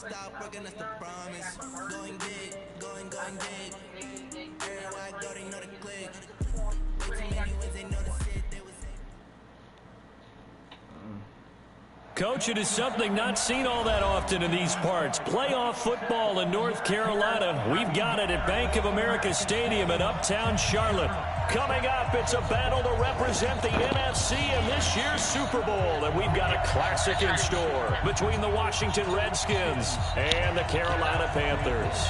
stop working, that's the promise. Going big, going big. Everywhere I go, they know the click. Way too many wins, they know the shit. They was Coach, it is something not seen all that often in these parts. Playoff football in North Carolina. We've got it at Bank of America Stadium in Uptown Charlotte. Coming up, it's a battle to represent the NFC in this year's Super Bowl. And we've got a classic in store between the Washington Redskins and the Carolina Panthers.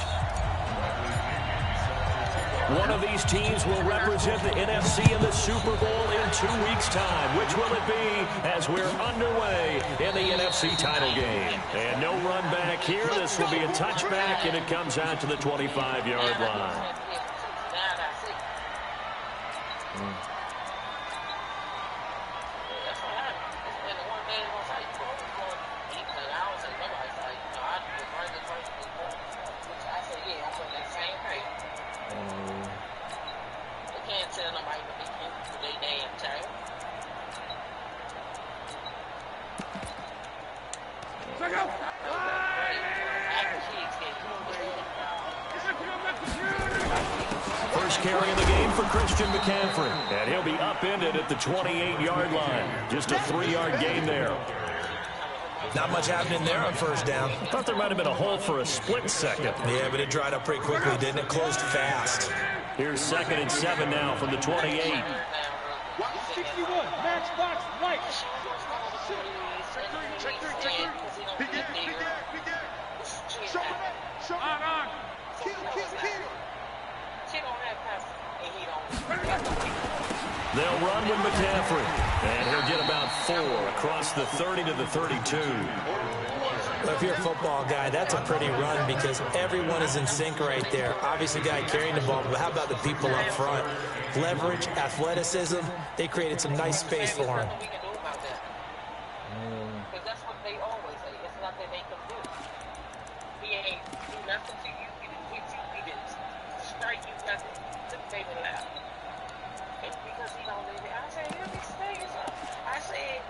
One of these teams will represent the NFC in the Super Bowl in 2 weeks' time. Which will it be as we're underway in the NFC title game? And no run back here. This will be a touchback, and it comes out to the 25-yard line. First carry of the game for Christian McCaffrey. And he'll be upended at the 28-yard line. Just a 3-yard gain there. Not much happening there on first down. I thought there might have been a hole for a split second. Yeah, but it dried up pretty quickly, didn't it? Closed fast. Here's 2nd and 7 now from the 28. 61, match box, right. Check three. Begin. Show on. Kill. They'll run with McCaffrey, and he'll get about 4 across the 30 to the 32. Well, if you're a football guy, that's a pretty run because everyone is in sync right there. Obviously, guy carrying the ball, but how about the people up front? Leverage, athleticism, they created some nice space for him. That's what they always say. It's nothing they can do. He ain't do nothing to you. He didn't hit you. He didn't strike you. Nothing. Just made me laugh. And because he don't live it, I said, he'll be staying up. I said,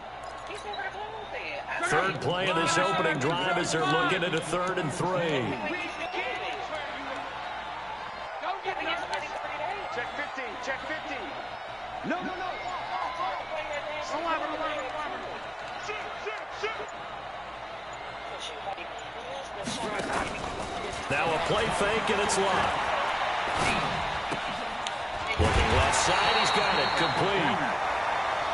he's never close there. Third play of this opening drive as they're looking at a 3rd and 3. Check 15. No. Now a play fake, and it's locked. Looking left side, he's got it, complete.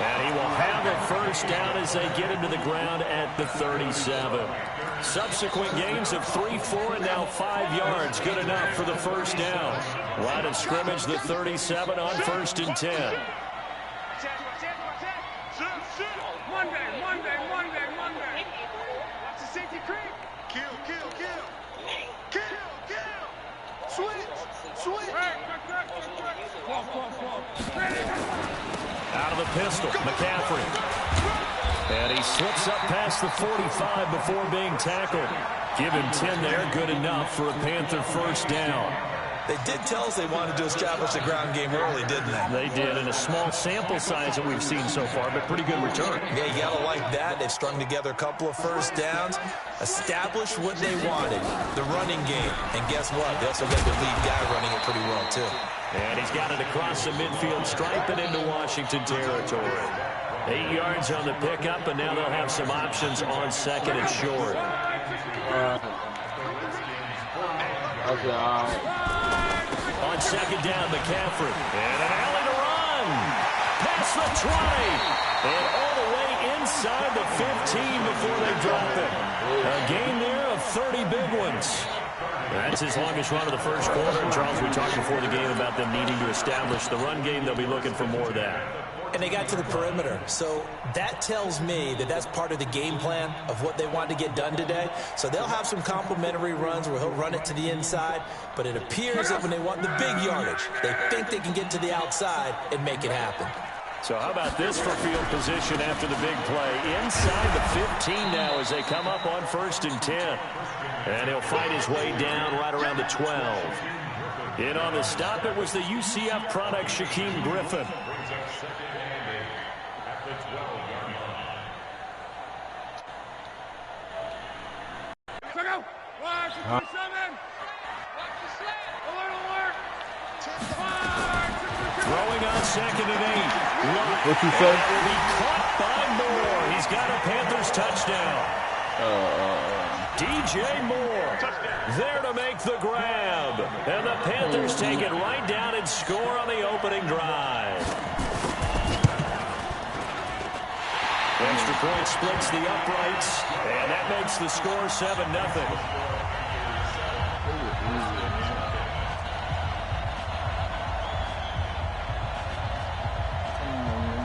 And he will have a first down as they get into the ground at the 37. Subsequent gains of 3, 4, and now 5 yards. Good enough for the first down. Line of scrimmage, the 37 on 1st and 10. Monday. Watch the safety creep. Kill. Switch. Out of the pistol, McCaffrey. And he slips up past the 45 before being tackled. Give him 10 there, good enough for a Panther first down. They did tell us they wanted to establish the ground game early, didn't they? They did, in a small sample size that we've seen so far, but pretty good return. Yeah, you gotta like that. They've strung together a couple of first downs, established what they wanted, the running game. And guess what? They also got the lead guy running it pretty well, too. And he's got it across the midfield stripe and into Washington territory. 8 yards on the pickup, and now they'll have some options on 2nd and short. On 2nd down, McCaffrey. And an alley to run. Past the 20. And all the way inside the 15 before they drop it. A gain there of 30 big ones. That's his longest run of the first quarter. And Charles, we talked before the game about them needing to establish the run game. They'll be looking for more of that. And they got to the perimeter. So that tells me that that's part of the game plan of what they want to get done today. So they'll have some complementary runs where he'll run it to the inside. But it appears that when they want the big yardage, they think they can get to the outside and make it happen. So how about this for field position after the big play? Inside the 15 now as they come up on 1st and 10. And he'll fight his way down right around the 12. In on the stop, it was the UCF product, Shaquem Griffin. 2nd and 8. What you say? That will be caught by Moore. He's got a Panthers touchdown. DJ Moore there to make the grab. And the Panthers take it right down and score on the opening drive. Extra point splits the uprights, and that makes the score 7-0.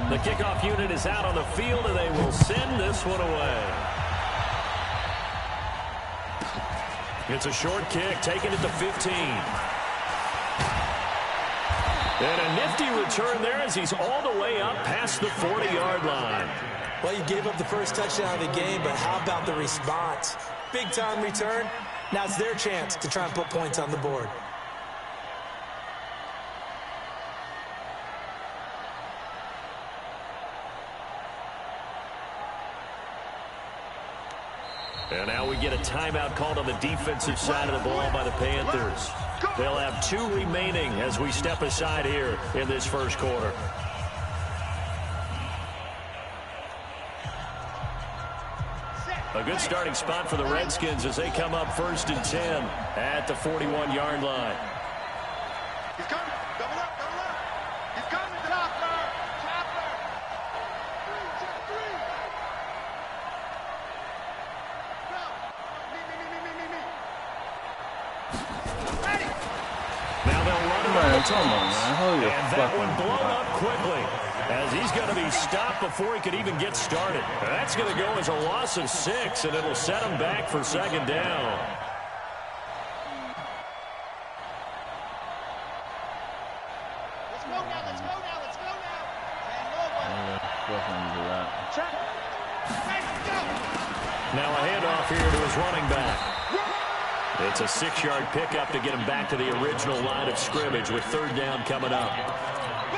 The kickoff unit is out on the field, and they will send this one away. It's a short kick, taking it to 15. And a nifty return there as he's all the way up past the 40-yard line. Well, you gave up the first touchdown of the game, but how about the response? Big-time return. Now it's their chance to try and put points on the board. And now we get a timeout called on the defensive side of the ball by the Panthers. They'll have 2 remaining as we step aside here in this first quarter. A good starting spot for the Redskins as they come up 1st and 10 at the 41-yard line. He's coming. Double up, double up. He's coming. Chopper. Chopper. 3, 2, 3. Go. Me. Ready. Now they'll run it Man, come on, man. Hold your and that one fucking blown mouth. up quickly as he's going to be stopped before he could even get started. That's going to go as a loss of 6, and it'll set him back for 2nd down. Let's go now. Let's go now. Let's go now. Check. Ready, go. Now a handoff here to his running back. It's a 6-yard pickup to get him back to the original line of scrimmage with 3rd down coming up.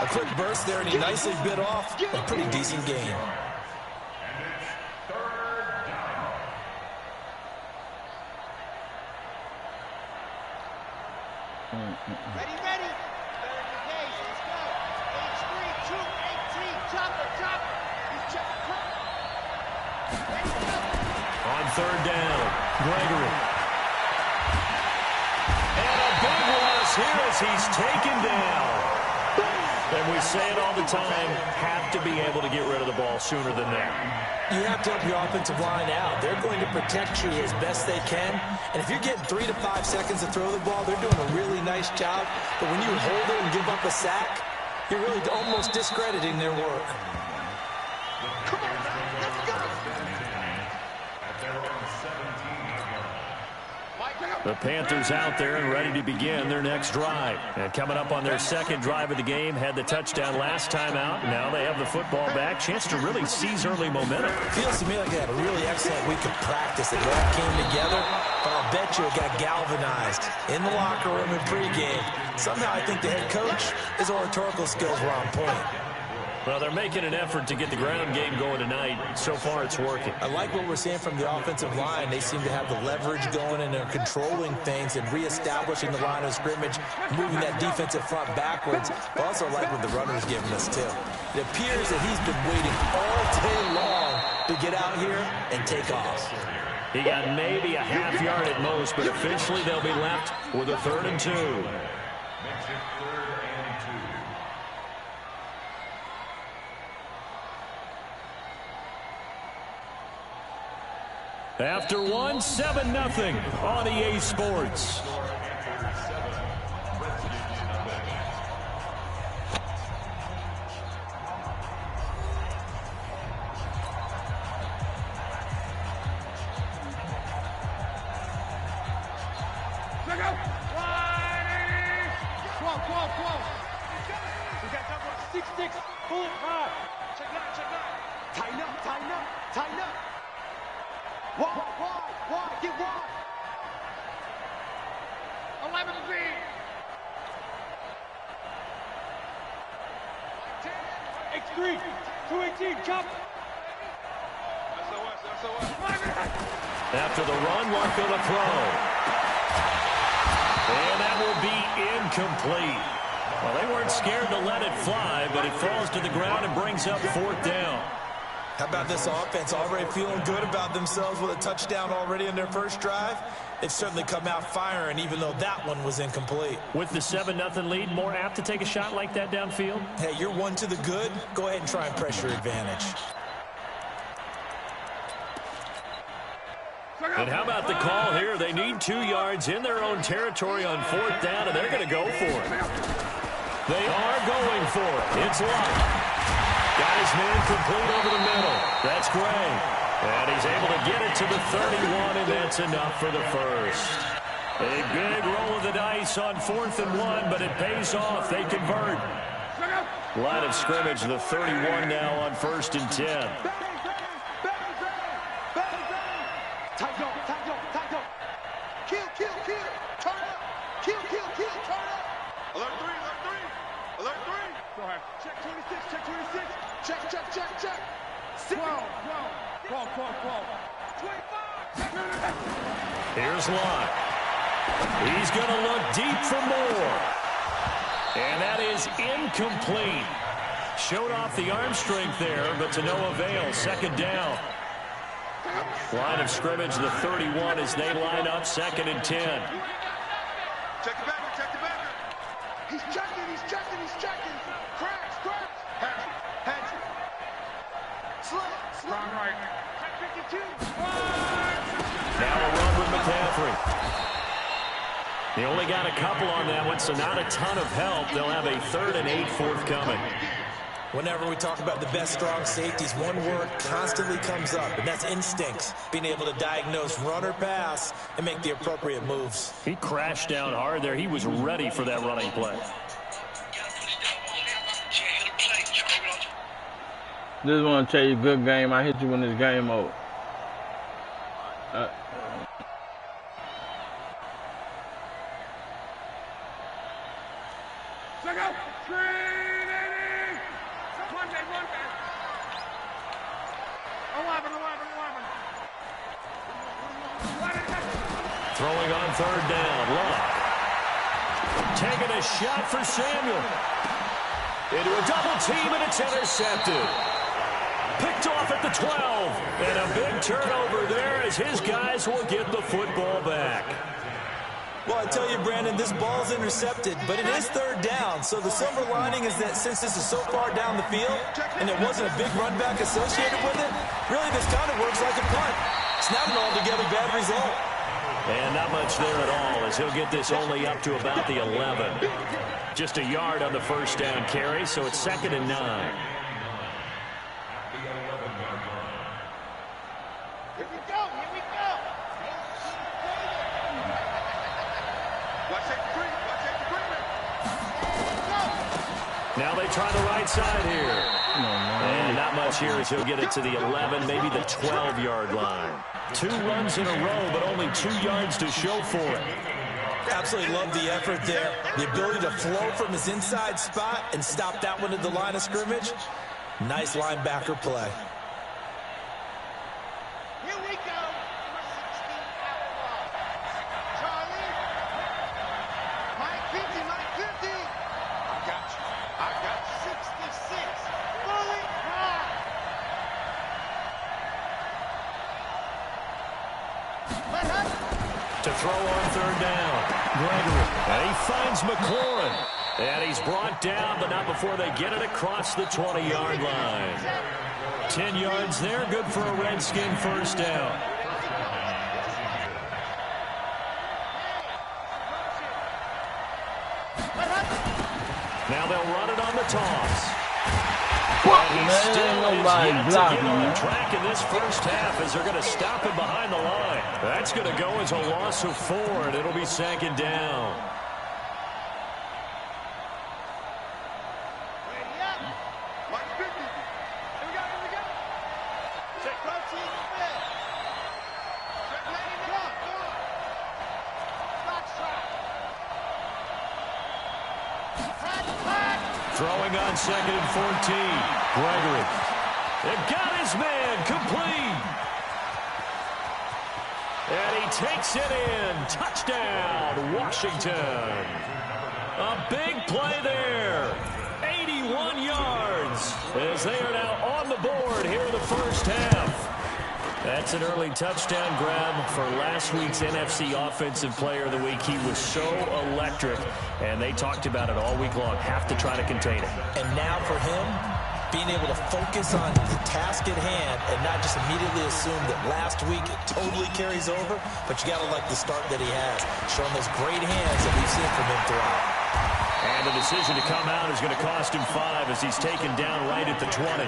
A quick burst there, and he nicely bit off a pretty decent gain. Ready. Verification. Let's go. H3, 2, 18. Chopper. He's chopper. Ready, go. On 3rd down, Gregory. And a big loss here as he's taken down. And we say it all the time, have to be able to get rid of the ball sooner than that. You have to help your offensive line out. They're going to protect you as best they can. And if you're getting 3 to 5 seconds to throw the ball, they're doing a really nice job. But when you hold it and give up a sack, you're really almost discrediting their work. Come on, let's go. The Panthers out there and ready to begin their next drive. And coming up on their 2nd drive of the game, had the touchdown last time out. Now they have the football back. Chance to really seize early momentum. Feels to me like they had a really excellent week of practice. It all came together, but I'll bet you it got galvanized in the locker room in pregame. Somehow I think the head coach, his oratorical skills were on point. Well, they're making an effort to get the ground game going tonight. So far, it's working. I like what we're seeing from the offensive line. They seem to have the leverage going, and they're controlling things and reestablishing the line of scrimmage, moving that defensive front backwards. I also like what the runner's giving us, too. It appears that he's been waiting all day long to get out here and take off. He got maybe a half yard at most, but officially they'll be left with a 3rd and 2. After 1, 7-0 on EA Sports. Look out. 12. We got number 6-6. Pull it hard. Check it out. Tighten up. Wide. Get wide. 11 green. 10. X3. 218. Jump. After the run, Marco the throw. And that will be incomplete. Well, they weren't scared to let it fly, but it falls to the ground and brings up 4th down. How about this offense already feeling good about themselves with a touchdown already in their first drive? They've certainly come out firing, even though that one was incomplete. With the 7-0 lead, more apt to take a shot like that downfield? Hey, you're one to the good. Go ahead and try and press your advantage. And how about the call here? They need 2 yards in their own territory on 4th down, and they're going to go for it. They are going for it. It's locked. Got his man complete over the middle. That's great. And he's able to get it to the 31, and that's enough for the first. A big roll of the dice on 4th and 1, but it pays off. They convert. Line of scrimmage, the 31 now on 1st and 10. Alert 3, alert 3, alert 3. Go ahead. Check 26, check 26. Check. 12. 25. Here's Locke. He's going to look deep for more. And that is incomplete. Showed off the arm strength there, but to no avail. 2nd down. Line of scrimmage, the 31 as they line up 2nd and 10. Check the backer, check the backer. He's checking. Cracks. Heads. Strong right. Check 52. Now a run with McCaffrey. They only got a couple on that one, so not a ton of help. They'll have a 3rd and 8 forthcoming. Whenever we talk about the best strong safeties, one word constantly comes up, and that's instincts. Being able to diagnose run or pass and make the appropriate moves. He crashed down hard there. He was ready for that running play. Just want to tell you, good game. I hit you when this game over. Throwing on 3rd down. Locke. Taking a shot for Samuel. Into a double team, and it's intercepted. Picked off at the 12. And a big turnover there as his guys will get the football back. Well, I tell you, Brandon, this ball's intercepted, but it is 3rd down. So the silver lining is that since this is so far down the field and there wasn't a big run back associated with it, really this kind of works like a punt. It's not an altogether bad result. And not much there at all as he'll get this only up to about the 11. Just a yard on the 1st down carry, so it's 2nd and 9. Here we go. Watch that three. Now they try the right side here. And not much here as he'll get it to the 11, maybe the 12-yard line. 2 runs in a row, but only 2 yards to show for it. Absolutely love the effort there. The ability to flow from his inside spot and stop that one at the line of scrimmage. Nice linebacker play. Here we go. Number 16 outlaw. Charlie. Mike 50. I got you. 66. Fully high. To throw on 3rd down. Gregory. And he finds McLaurin. And he's brought down, but not before they get it across the 20-yard line. 10 yards there, good for a Redskin 1st down. Now they'll run it on the toss. And he's still yet to get on track in this first half as they're going to stop him behind the line. That's going to go as a loss of 4, and it'll be 2nd down. Throwing on 2nd and 14. Gregory. It got his man complete. And he takes it in. Touchdown, Washington. A big play there. 81 yards as they are now on the board here in the first half. That's an early touchdown grab for last week's NFC Offensive Player of the Week. He was so electric, and they talked about it all week long. Have to try to contain it. And now for him, being able to focus on the task at hand and not just immediately assume that last week it totally carries over, but you got to like the start that he has, showing those great hands that we've seen from him throughout. And the decision to come out is going to cost him 5 as he's taken down right at the 20.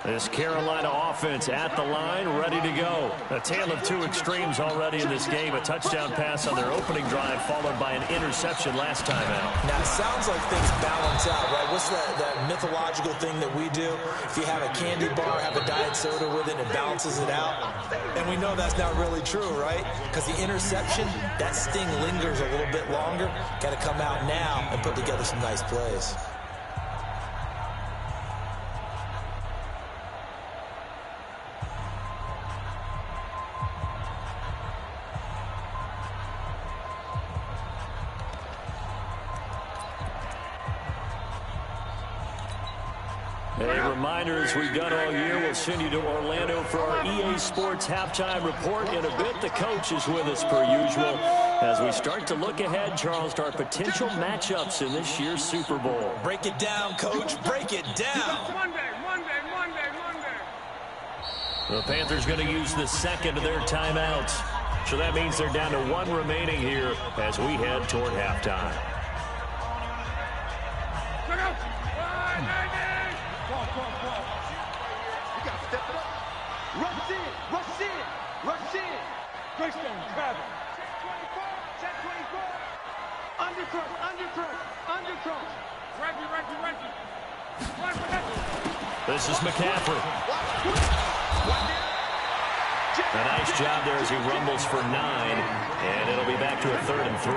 This Carolina offense at the line, ready to go. A tale of two extremes already in this game. A touchdown pass on their opening drive, followed by an interception last time out. Now, it sounds like things balance out, right? What's that mythological thing that we do? If you have a candy bar, have a diet soda with it, it balances it out. And we know that's not really true, right? Because the interception, that sting lingers a little bit longer. Got to come out now and put together some nice plays. A reminder, as we've done all year, we'll send you to Orlando for our EA Sports halftime report. In a bit, the coach is with us per usual as we start to look ahead, Charles, to our potential matchups in this year's Super Bowl. Break it down, Coach. Break it down. Monday. The Panthers going to use the second of their timeouts. So that means they're down to 1 remaining here as we head toward halftime. Rush in. Greystone, grab it. Check 24. Undercross. Reggie. This is McCaffrey. A nice job there as he rumbles for 9, and it'll be back to a 3rd and 3.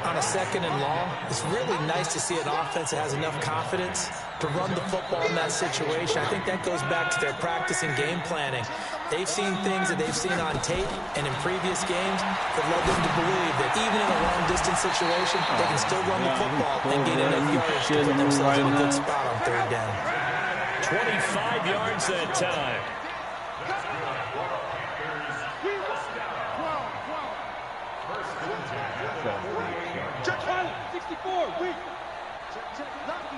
On a 2nd and long, it's really nice to see an offense that has enough confidence to run the football in that situation. I think that goes back to their practice and game planning. They've seen things that they've seen on tape and in previous games that led them to believe that even in a long-distance situation, they can still run the football and gain enough yardage to put themselves in a good spot on 3rd down. 25 yards that time. Check 64, weak. Check, lucky.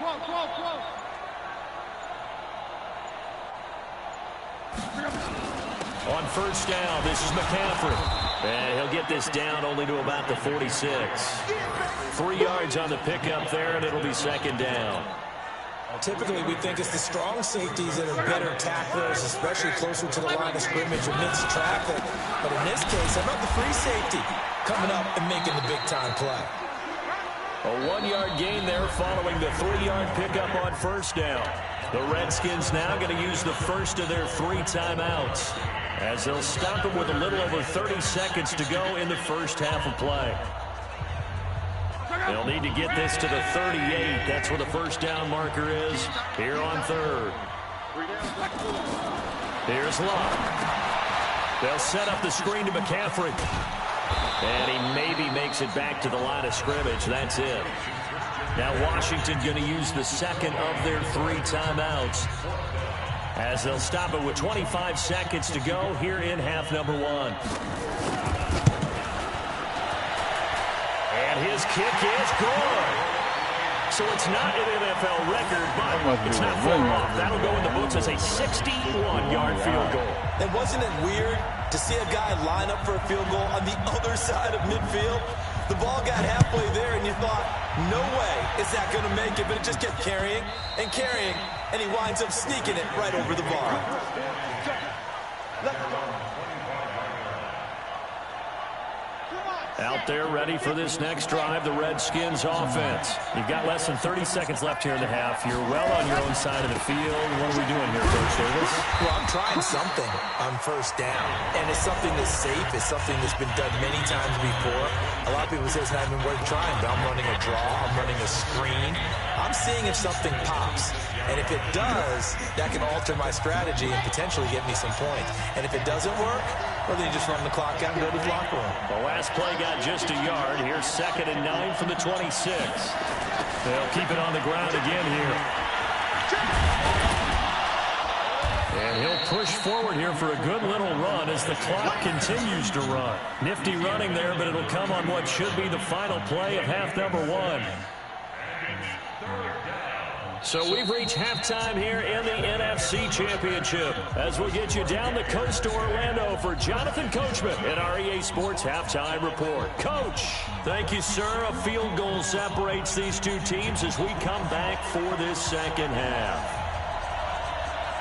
12. On 1st down, this is McCaffrey. And he'll get this down only to about the 46. 3 yards on the pickup there, and it'll be 2nd down. Typically, we think it's the strong safeties that are better tacklers, especially closer to the line of scrimmage amidst traffic. But in this case, how about the free safety coming up and making the big-time play? A 1-yard gain there following the 3-yard pickup on 1st down. The Redskins now going to use the first of their 3 timeouts as they'll stop them with a little over 30 seconds to go in the first half of play. They'll need to get this to the 38. That's where the 1st down marker is here on 3rd. Here's Locke. They'll set up the screen to McCaffrey. And he maybe makes it back to the line of scrimmage. That's it. Now Washington going to use the 2nd of their 3 timeouts as they'll stop it with 25 seconds to go here in half number 1. And his kick is good. So it's not an NFL record, but it's not far off. That'll go in the books as a 61-yard field goal. And wasn't it weird to see a guy line up for a field goal on the other side of midfield? The ball got halfway there, and you thought, no way is that going to make it, but it just kept carrying, and he winds up sneaking it right over the bar. Out there ready for this next drive, the Redskins offense. You've got less than 30 seconds left here in the half. You're well on your own side of the field. What are we doing here, Coach Davis? Well, I'm trying something on first down, and it's something that's safe. It's something that's been done many times before. A lot of people say it's not even worth trying, but I'm running a draw. I'm running a screen. I'm seeing if something pops, and if it does, that can alter my strategy and potentially get me some points. And if it doesn't work, well, then you just run the clock out and go to the locker room. The last play got just a yard. Here's 2nd and 9 from the 26. They'll keep it on the ground again here. And he'll push forward here for a good little run as the clock continues to run. Nifty running there, but it'll come on what should be the final play of half number 1. So we've reached halftime here in the NFC Championship as we'll get you down the coast to Orlando for Jonathan Coachman at our EA Sports Halftime Report. Coach, thank you, sir. A field goal separates these two teams as we come back for this second half.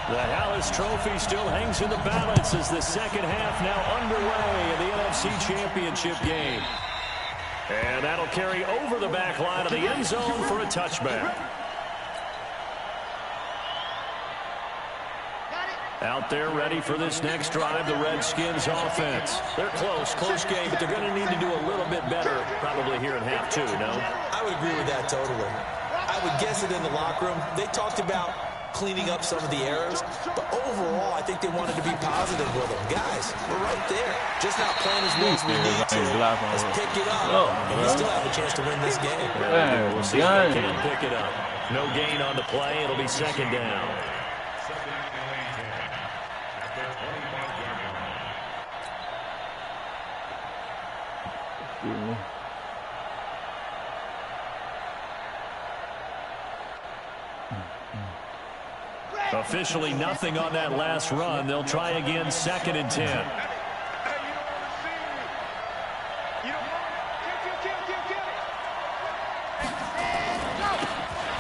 The Hallis Trophy still hangs in the balance as the second half now underway in the NFC Championship game. And that'll carry over the back line of the end zone for a touchback. Out there ready for this next drive, the Redskins offense. They're close game, but they're going to need to do a little bit better probably here in half 2, no? I would agree with that totally. I would guess it in the locker room. They talked about cleaning up some of the errors, but overall, I think they wanted to be positive with them. Guys, we're right there. Just not playing as well as we need to. Let's pick it up, and we still have a chance to win this game. We'll see if they can pick it up. No gain on the play. It'll be 2nd down. Officially nothing on that last run. They'll try again, 2nd and 10.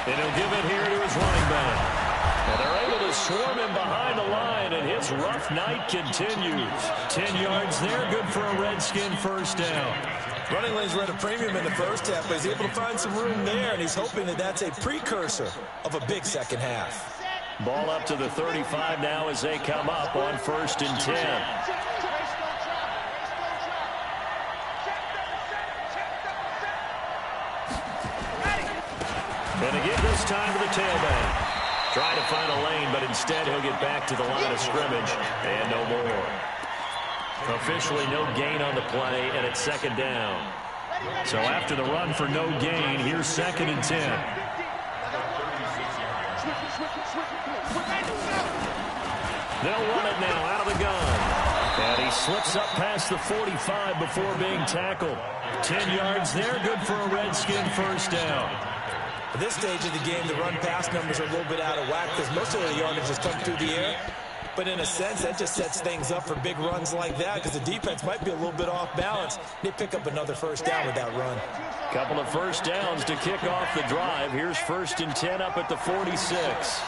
And he'll give it here to his running back. And they're able to swarm him behind the line, and his rough night continues. 10 yards there, good for a Redskin first down. Running lanes were at a premium in the first half, but he's able to find some room there, and he's hoping that that's a precursor of a big second half. Ball up to the 35 now as they come up on 1st and 10. And again this time to the tailback. Trying to find a lane, but instead he'll get back to the line of scrimmage, and no more. Officially no gain on the play, and it's 2nd down. So after the run for no gain, here's 2nd and 10. They'll run it now out of the gun. And he slips up past the 45 before being tackled. 10 yards there, good for a Redskin first down. At this stage of the game, the run-pass numbers are a little bit out of whack because most of the yardage has come through the air. But in a sense, that just sets things up for big runs like that because the defense might be a little bit off balance. They pick up another first down with that run. Couple of first downs to kick off the drive. Here's 1st and 10 up at the 46.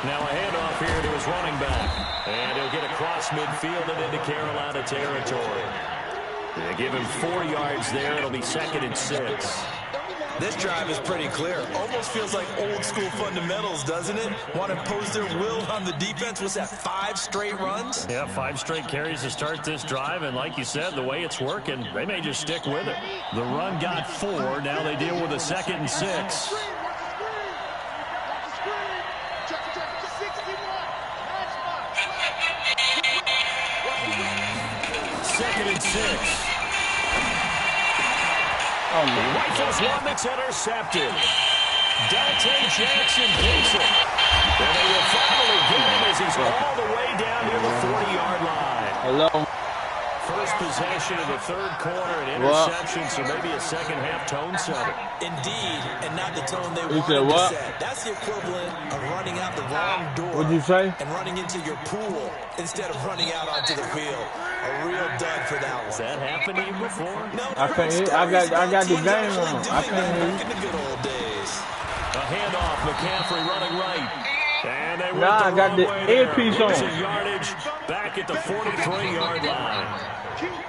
Now a handoff here to his running back. And he'll get across midfield and into Carolina territory. They give him 4 yards there. It'll be 2nd and 6. This drive is pretty clear. Almost feels like old school fundamentals, doesn't it? Want to impose their will on the defense. What's that, 5 straight runs? Yeah, 5 straight carries to start this drive. And like you said, the way it's working, they may just stick with it. The run got 4. Now they deal with a 2nd and 6. Rifles one that's intercepted. Dante Jackson takes it. And they will finally get him as he's all the way down near the 40-yard line. Hello. First possession of the 3rd quarter, an interception, so maybe a second-half tone setter. Indeed, and not the tone they wanted to set. That's the equivalent of running out the wrong door. What'd you say? And running into your pool instead of running out onto the field. A real dud for that one. Has that happened to you before? No, I can't hear. I got the game on. I can't hear. Back in the good old days. A handoff, McCaffrey running right. And they went Nah, the I got wrong the way there. earpiece on. Losing yardage back at the 43-yard line.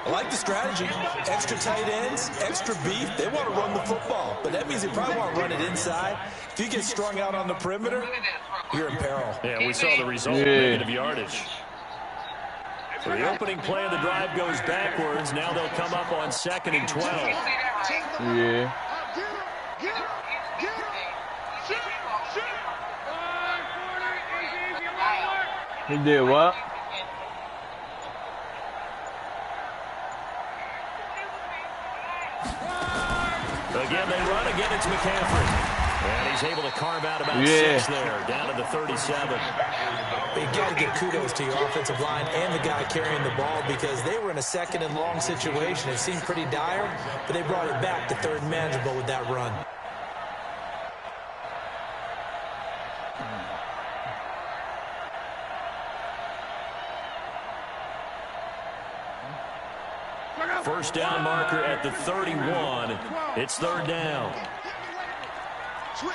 I like the strategy. Extra tight ends, extra beef. They want to run the football, but that means they probably want to run it inside. If you get strung out on the perimeter, you're in peril. Yeah, we saw the result, negative yardage. So the opening play of the drive goes backwards. Now they'll come up on 2nd and 12. Yeah. He did what? Again, they run. Again, it's McCaffrey. And he's able to carve out about 6 there, down to the 37. You got to give kudos to your offensive line and the guy carrying the ball because they were in a 2nd and long situation. It seemed pretty dire, but they brought it back to 3rd and manageable with that run. First down marker at the 31. It's 3rd down. Switch.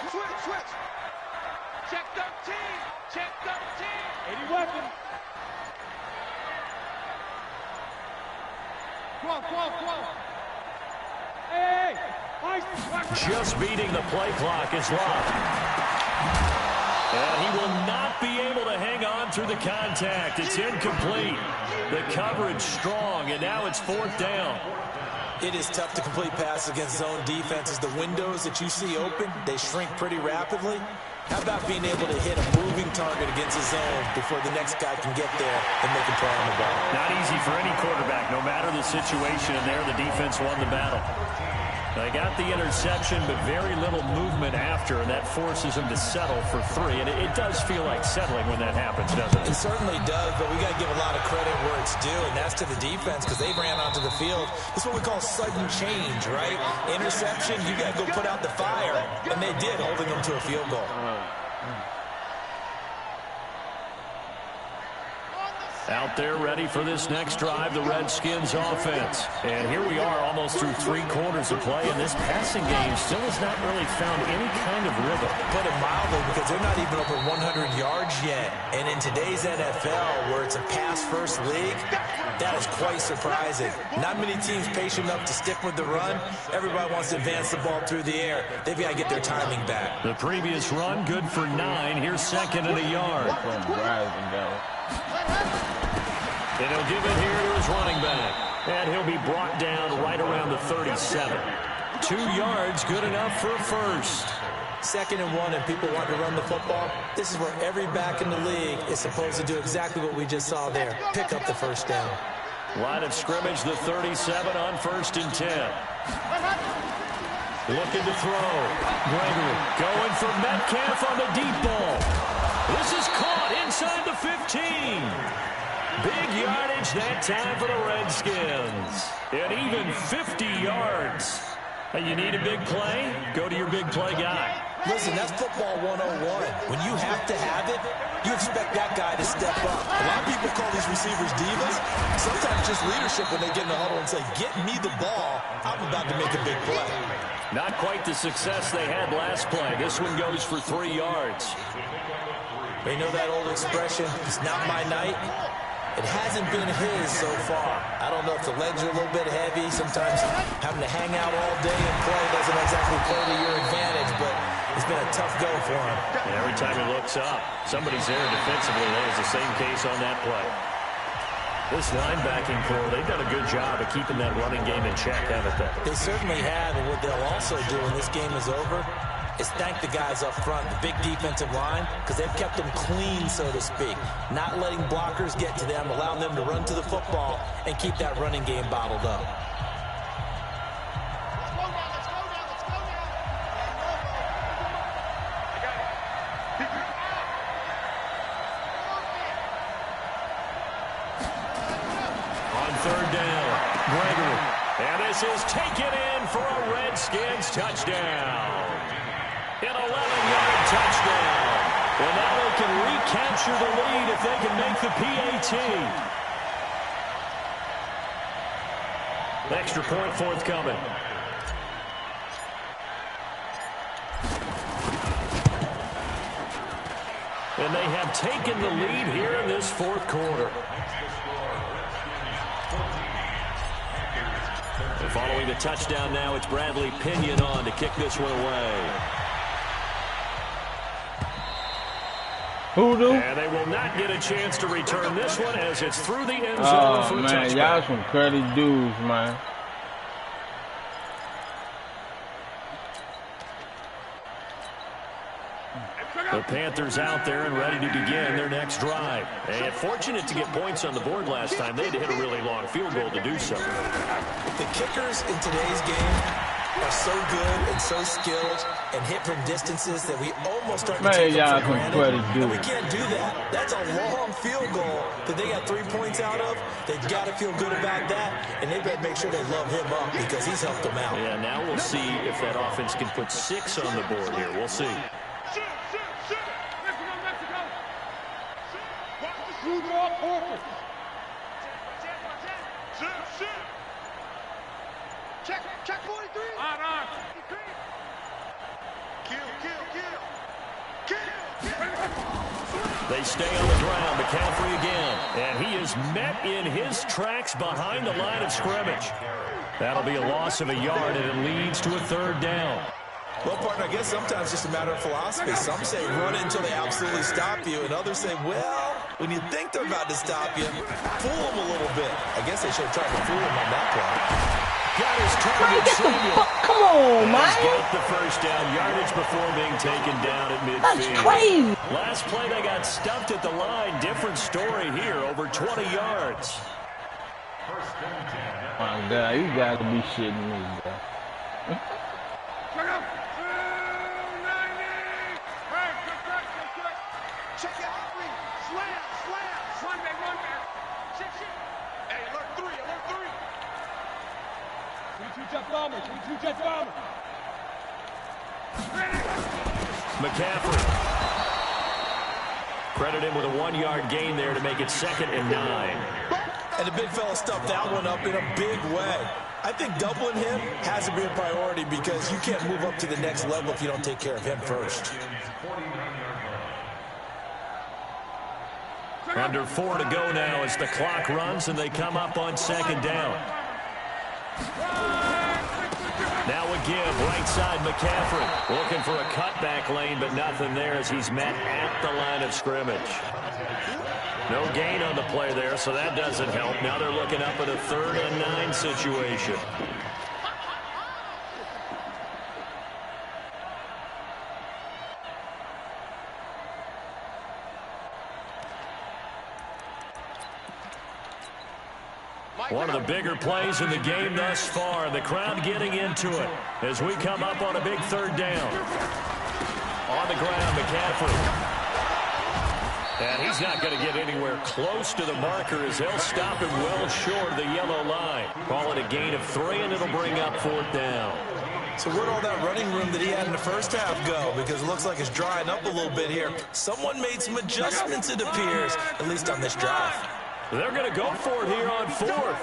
Check 13. Check 13. 80 weapon. Come on. Hey. Just beating the play clock is Love. And he will not be able to hang on through the contact. It's incomplete. The coverage strong, and now it's 4th down. It is tough to complete passes against zone defenses. The windows that you see open, they shrink pretty rapidly. How about being able to hit a moving target against a zone before the next guy can get there and make a play on the ball? Not easy for any quarterback, no matter the situation. And there, the defense won the battle. They got the interception, but very little movement after, and that forces them to settle for 3. And it does feel like settling when that happens, doesn't it? It certainly does, but we got to give a lot of credit where it's due, and that's to the defense because they ran onto the field. It's what we call sudden change, right? Interception, you got to go put out the fire, and they did, holding them to a field goal. Out there ready for this next drive, the Redskins offense. And here we are almost through 3 quarters of play, and this passing game still has not really found any kind of rhythm. Put it mildly, because they're not even over 100 yards yet. And in today's NFL, where it's a pass-first league, that is quite surprising. Not many teams patient enough to stick with the run. Everybody wants to advance the ball through the air. They've got to get their timing back. The previous run, good for 9. Here's 2nd and a yard. And he'll give it here to his running back. And he'll be brought down right around the 37. 2 yards, good enough for a first. 2nd and 1, and people want to run the football. This is where every back in the league is supposed to do exactly what we just saw there. Pick up the first down. Line of scrimmage, the 37 on 1st and 10. Looking to throw. Gregory going for Metcalf on the deep ball. This is caught inside the 15. Big yardage that time for the Redskins. And even 50 yards. You need a big play? Go to your big play guy. Listen, that's football 101. When you have to have it, you expect that guy to step up. A lot of people call these receivers divas. Sometimes just leadership when they get in the huddle and say, get me the ball. I'm about to make a big play. Not quite the success they had last play. This one goes for 3 yards. They know that old expression, it's not my night. It hasn't been his so far. I don't know if the legs are a little bit heavy. Sometimes having to hang out all day and play doesn't exactly play to your advantage, but it's been a tough go for him. And every time he looks up, somebody's there defensively. That was the same case on that play. This linebacking core, they've done a good job of keeping that running game in check, haven't they? They certainly have, and what they'll also do when this game is over is thank the guys up front, the big defensive line, because they've kept them clean, so to speak. Not letting blockers get to them, allowing them to run to the football and keep that running game bottled up. On 3rd down, Gregory. And this is taken in for a Redskins touchdown. An 11-yard touchdown. And now they can recapture the lead if they can make the PAT. Extra point forthcoming. And they have taken the lead here in this fourth quarter. And following the touchdown now, it's Bradley Pinion on to kick this one away. Hoodoo. And they will not get a chance to return this one as it's through the end zone for a touchback. Man, y'all some crazy dudes, man. The Panthers out there and ready to begin their next drive. And fortunate to get points on the board last time. They had to hit a really long field goal to do so. The kickers in today's game are so good and so skilled and hit from distances that we almost start to take them for granted. And we can't do that. That's a long field goal that they got 3 points out of. They've got to feel good about that, and they better make sure they love him up because he's helped them out. Yeah, now we'll see if that offense can put 6 on the board here. We'll see. Check 43. They stay on the ground. McCaffrey again. And he is met in his tracks behind the line of scrimmage. That'll be a loss of a yard, and it leads to a 3rd down. Well, partner, I guess sometimes it's just a matter of philosophy. Some say run it until they absolutely stop you, and others say, well, when you think they're about to stop you, fool them a little bit. I guess they should have tried to fool them on that play. Got his target. Come on, man. He's got the first down yardage before being taken down at midfield. That's crazy. Last play, they got stuffed at the line. Different story here, over 20 yards. My God, you got to be shitting me, bro. Check it out, slam. One back. Shit. Hey, alert 3. 22 jet bomber. McCaffrey. Credit him with a 1-yard gain there to make it 2nd and 9. And the big fella stuffed that one up in a big way. I think doubling him has to be a priority because you can't move up to the next level if you don't take care of him first. Under 4 to go now as the clock runs and they come up on 2nd down. Now a give, right side McCaffrey. Looking for a cutback lane, but nothing there as he's met at the line of scrimmage. No gain on the play there, so that doesn't help. Now they're looking up at a 3rd and 9 situation. One of the bigger plays in the game thus far. The crowd getting into it as we come up on a big 3rd down. On the ground, McCaffrey. And he's not going to get anywhere close to the marker as they'll stop him well short of the yellow line. Call it a gain of 3, and it'll bring up 4th down. So where'd all that running room that he had in the first half go? Because it looks like it's drying up a little bit here. Someone made some adjustments, it appears, at least on this drive. They're going to go for it here on 4th.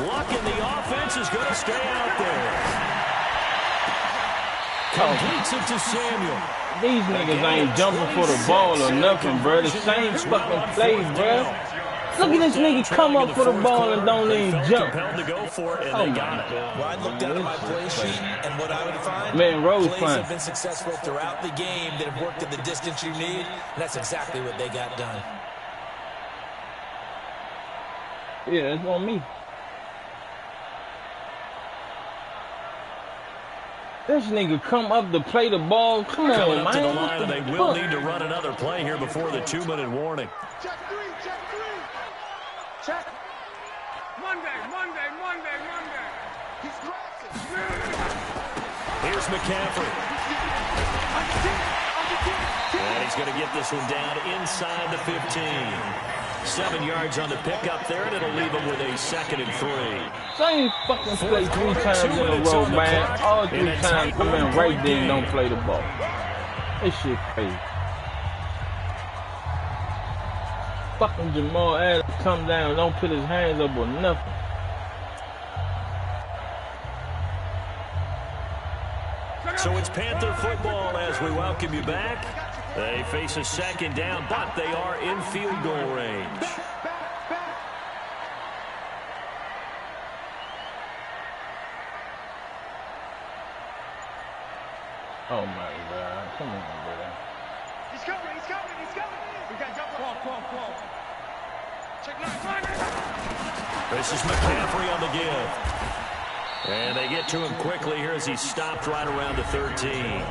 Luck in the offense is going to stay out there. Completes it to Samuel. These niggas ain't jumping for the ball or nothing, bro. The same fucking play, bro. Look at this nigga come up for the ball and don't even jump. To go for it, and oh they my got it. God. Well, I'd look down at my play sheet, and what I would find, man, Rose plays fine. have been successful throughout the game that have worked at the distance you need, and that's exactly what they got done. Yeah, it's on me. This nigga come up to play the ball. Come on, Coming up man. to the line, and they will need to run another play here before the 2-minute warning. Check 3. Check. Monday. He's crossing. Here's McCaffrey. And he's going to get this one down inside the 15. 7 yards on the pickup there, and it'll leave him with a 2nd and 3. Same fucking play 3 times in a row, man. All 3 times come in right there and don't play the ball. This shit crazy. Fucking Jamal Adams come down, don't put his hands up or nothing. So it's Panther football as we welcome you back. They face a second down, but they are in field goal range. Oh my God. Come on, bro. He's coming. We got jump ball. Check 9. This is McCaffrey on the give. And they get to him quickly here as he stopped right around the 13.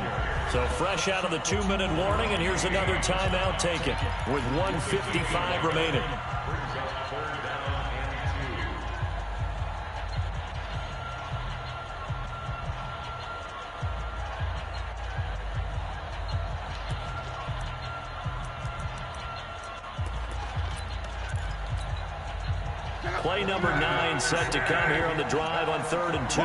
So fresh out of the 2-minute warning, and here's another timeout taken with 1:55 remaining. Play number 9 set to come here on the drive on 3rd and 2.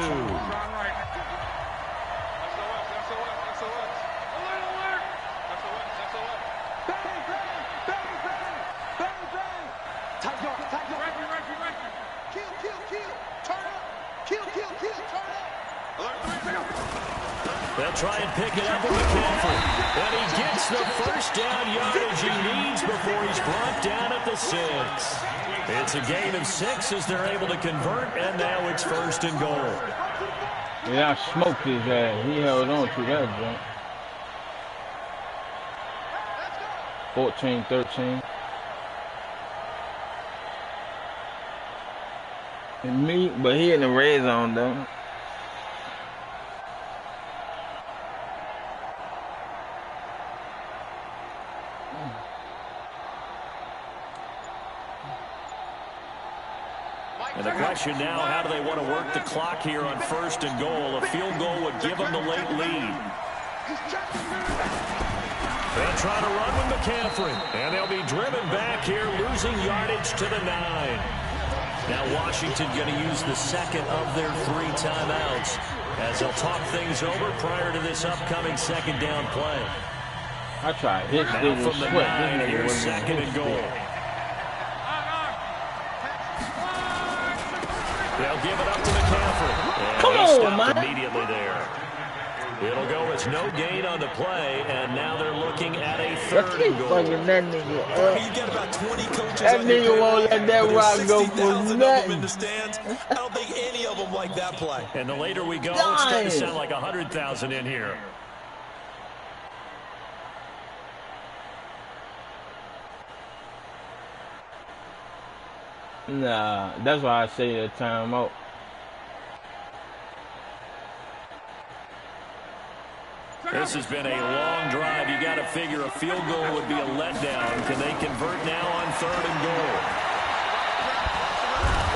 They'll try and pick it up with McCaffrey. And he gets the first down yardage he needs before he's brought down at the 6. It's a gain of 6 as they're able to convert, and now it's 1st and goal. Yeah, I smoked his ass. He held on to that jump. 14-13. And me, but he in the red zone though. And the question now, how do they want to work the clock here on 1st and goal? A field goal would give them the late lead. They'll try to run with McCaffrey. And they'll be driven back here, losing yardage to the 9. Now Washington going to use the second of their 3 timeouts as they'll talk things over prior to this upcoming second down play. I tried hit now from the 9, here's 2nd and goal. They'll give it up to McCaffrey. And Come on, man. Immediately there. It'll go as no gain on the play, and now they're looking at a 3rd and goal. Fucking that nigga up. You got about 20 coaches That on your nigga won't let that but rock there's go 60,000 for of them in nothing. the stands. I don't think any of them like that play. And the later we go, it's starting to Nice. sound like 100,000 in here. Nah, that's why I say that timeout. This has been a long drive. You got to figure a field goal would be a letdown. Can they convert now on 3rd and goal?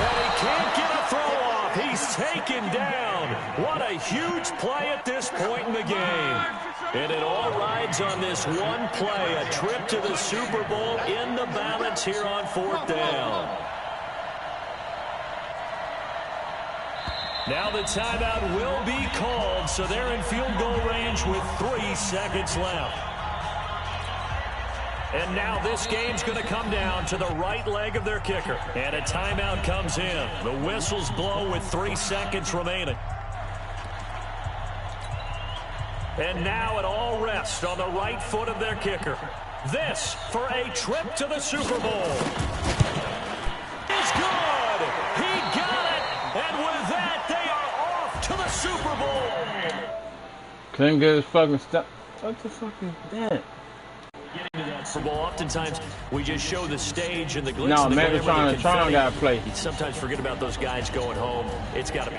And he can't get a throw off. He's taken down. What a huge play at this point in the game. And it all rides on this one play. A trip to the Super Bowl in the balance here on 4th down. Now the timeout will be called, so they're in field goal range with 3 seconds left. And now this game's going to come down to the right leg of their kicker. And a timeout comes in. The whistles blow with 3 seconds remaining. And now it all rests on the right foot of their kicker. This for a trip to the Super Bowl. It's good! He got it! And with that, they are off to the Super Bowl! Couldn't get his fucking stuff. What the fuck is that? Getting to that Super Bowl, oftentimes we just show the stage and the glitz No, and the glamour, Megatron the and Tron confetti. got to play. You sometimes forget about those guys going home. It's got to be